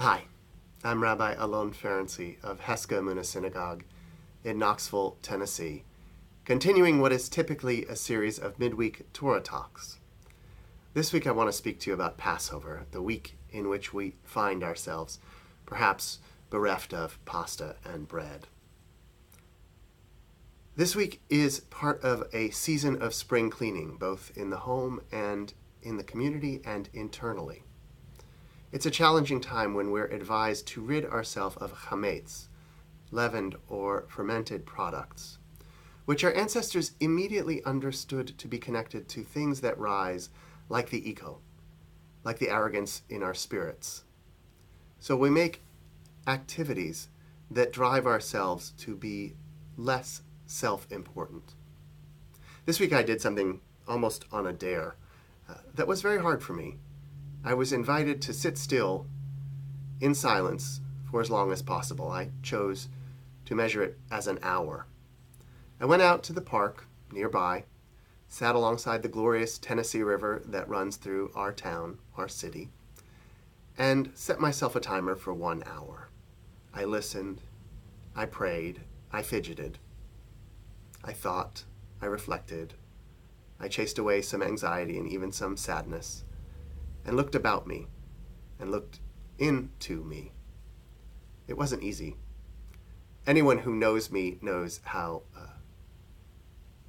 Hi, I'm Rabbi Alon Ferenczi of Heska Emunah Synagogue in Knoxville, Tennessee, continuing what is typically a series of midweek Torah talks. This week I want to speak to you about Passover, the week in which we find ourselves perhaps bereft of pasta and bread. This week is part of a season of spring cleaning, both in the home and in the community and internally. It's a challenging time when we're advised to rid ourselves of chametz, leavened or fermented products, which our ancestors immediately understood to be connected to things that rise like the ego, like the arrogance in our spirits. So we make activities that drive ourselves to be less self-important. This week I did something almost on a dare that was very hard for me. I was invited to sit still in silence for as long as possible. I chose to measure it as an hour. I went out to the park nearby, sat alongside the glorious Tennessee River that runs through our town, our city, and set myself a timer for 1 hour. I listened, I prayed, I fidgeted, I thought, I reflected, I chased away some anxiety and even some sadness, and looked about me, and looked into me. It wasn't easy. Anyone who knows me knows how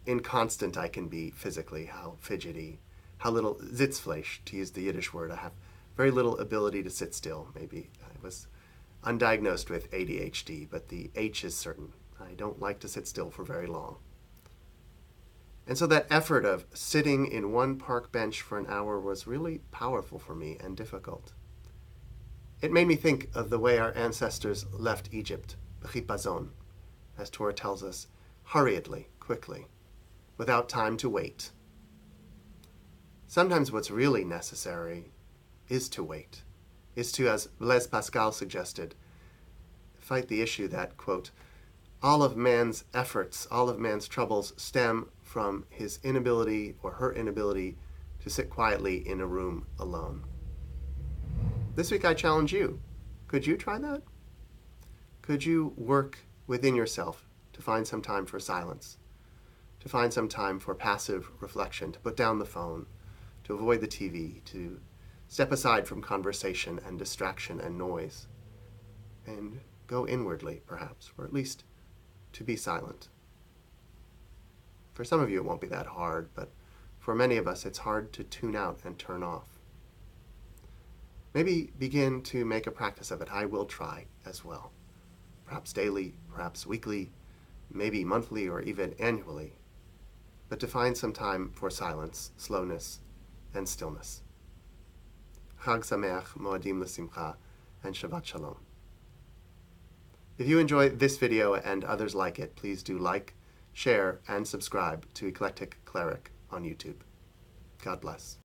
inconstant I can be physically, how fidgety, how little Sitzfleisch, to use the Yiddish word. I have very little ability to sit still. Maybe I was undiagnosed with ADHD, but the H is certain. I don't like to sit still for very long. And so that effort of sitting in one park bench for an hour was really powerful for me and difficult. It made me think of the way our ancestors left Egypt, b'chipazon, as Torah tells us, hurriedly, quickly, without time to wait. Sometimes what's really necessary is to wait, is to, as Blaise Pascal suggested, fight the issue that, quote, all of man's efforts, all of man's troubles stem from his inability or her inability to sit quietly in a room alone. This week I challenge you. Could you try that? Could you work within yourself to find some time for silence, to find some time for passive reflection, to put down the phone, to avoid the TV, to step aside from conversation and distraction and noise, and go inwardly, perhaps, or at least to be silent? For some of you it won't be that hard, but for many of us it's hard to tune out and turn off. Maybe begin to make a practice of it. I will try as well. Perhaps daily, perhaps weekly, maybe monthly or even annually, but to find some time for silence, slowness, and stillness. Chag Sameach, Moadim L'Simcha, and Shabbat Shalom. If you enjoy this video and others like it, please do like, share, and subscribe to Eclectic Cleric on YouTube. God bless.